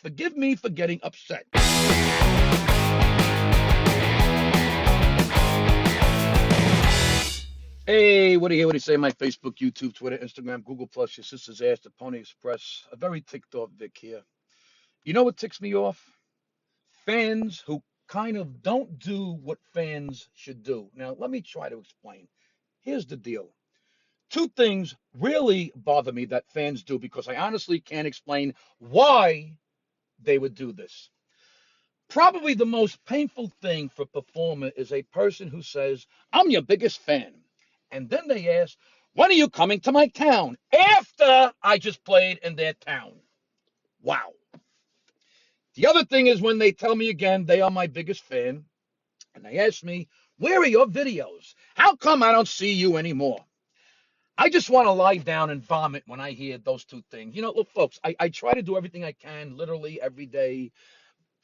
forgive me for getting upset. Hey, what do you hear? What do you say? My Facebook, YouTube, Twitter, Instagram, Google Plus, your sister's ass, the Pony Express. A very ticked off Vic here. You know what ticks me off? Fans who kind of don't do what fans should do. Now, let me try to explain. Here's the deal. Two things really bother me that fans do because I honestly can't explain why they would do this. Probably the most painful thing for a performer is a person who says, I'm your biggest fan. And then they ask, when are you coming to my town? After I just played in their town. Wow. The other thing is when they tell me again they are my biggest fan, and they ask me, where are your videos? How come I don't see you anymore? I just want to lie down and vomit when I hear those two things. Look, folks, I try to do everything I can literally every day.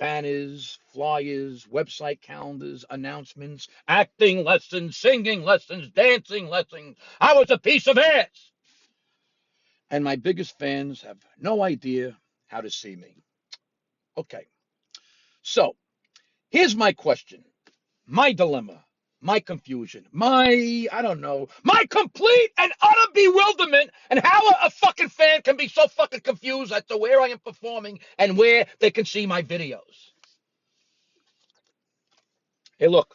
Banners, flyers, website calendars, announcements, acting lessons, singing lessons, dancing lessons. I was a piece of ass. And my biggest fans have no idea how to see me. Okay, so here's my question, my dilemma, my confusion, I don't know, my complete and utter bewilderment, and how a fucking fan can be so fucking confused as to where I am performing and where they can see my videos. Hey, look,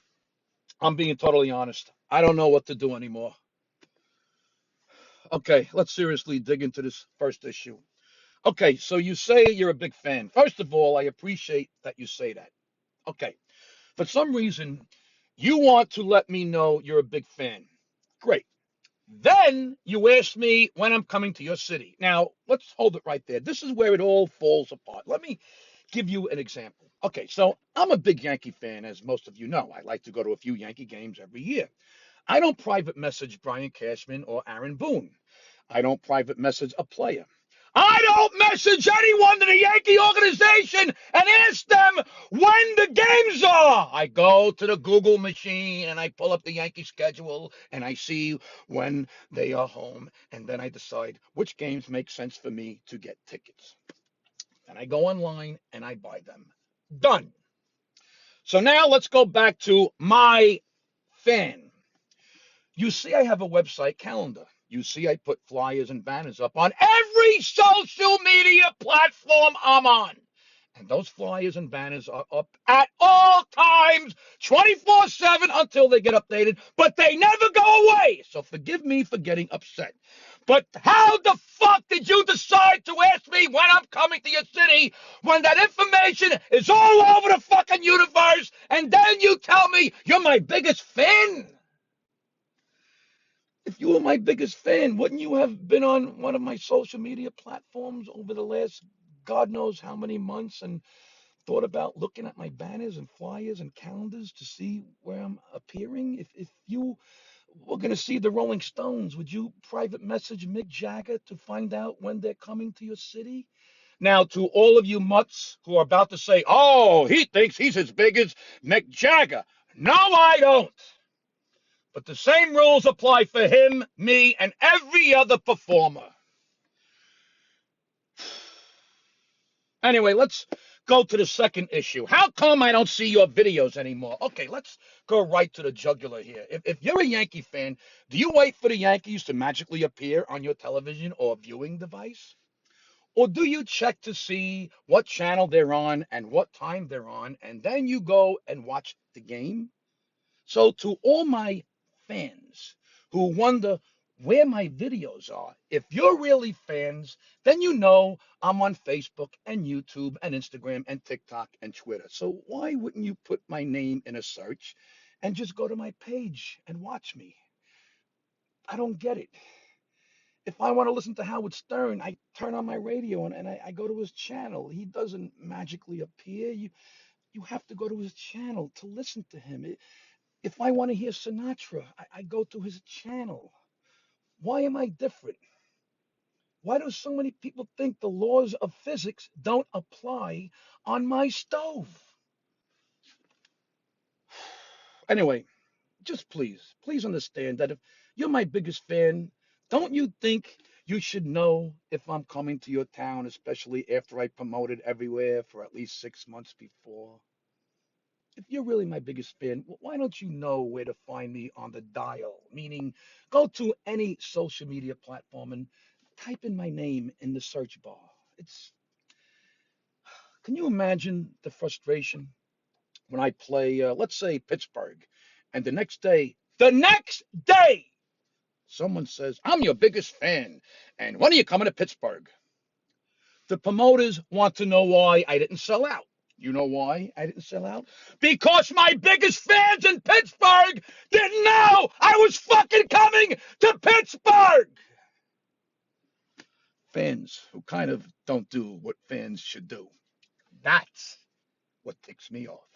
I'm being totally honest. I don't know what to do anymore. Okay, let's seriously dig into this first issue. Okay, so you say you're a big fan. First of all, I appreciate that you say that. Okay, for some reason, you want to let me know you're a big fan. Great. Then you ask me when I'm coming to your city. Now, let's hold it right there. This is where it all falls apart. Let me give you an example. Okay, so I'm a big Yankee fan, as most of you know. I like to go to a few Yankee games every year. I don't private message Brian Cashman or Aaron Boone. I don't private message a player. I don't message anyone in the Yankee organization and ask them when the games are. I go to the Google machine and I pull up the Yankee schedule and I see when they are home. And then I decide which games make sense for me to get tickets. And I go online and I buy them. Done. So now let's go back to my fan. You see, I have a website calendar. You see, I put flyers and banners up on every social media platform I'm on. And those flyers and banners are up at all times, 24/7 until they get updated, but they never go away. So forgive me for getting upset. But how the fuck did you decide to ask me when I'm coming to your city when that information is all over the fucking universe and then you tell me you're my biggest fan? If you were my biggest fan, wouldn't you have been on one of my social media platforms over the last God knows how many months and thought about looking at my banners and flyers and calendars to see where I'm appearing? If you were going to see the Rolling Stones, would you private message Mick Jagger to find out when they're coming to your city? Now, to all of you mutts who are about to say, oh, he thinks he's as big as Mick Jagger. No, I don't. But the same rules apply for him, me, and every other performer. Anyway, let's go to the second issue. How come I don't see your videos anymore? Okay, let's go right to the jugular here. If you're a Yankee fan, do you wait for the Yankees to magically appear on your television or viewing device? Or do you check to see what channel they're on and what time they're on, and then you go and watch the game? So to all my fans who wonder where my videos are, if you're really fans, then you know I'm on Facebook and YouTube and Instagram and TikTok and Twitter. So why wouldn't you put my name in a search and just go to my page and watch me? I don't get it. If I want to listen to Howard Stern, I turn on my radio and I go to his channel. He doesn't magically appear. You have to go to his channel to listen to him. If I want to hear Sinatra, I go to his channel. Why am I different? Why do so many people think the laws of physics don't apply on my stove? Anyway, just please understand that if you're my biggest fan, don't you think You should know if I'm coming to your town, especially after I promoted everywhere for at least 6 months before. If you're really my biggest fan, why don't you know where to find me on the dial? Meaning, go to any social media platform and type in my name in the search bar. It's, can you imagine the frustration when I play, let's say, Pittsburgh, and the next day, someone says, I'm your biggest fan, and when are you coming to Pittsburgh? The promoters want to know why I didn't sell out. You know why I didn't sell out? Because my biggest fans in Pittsburgh didn't know I was fucking coming to Pittsburgh. Fans who kind of don't do what fans should do. That's what ticks me off.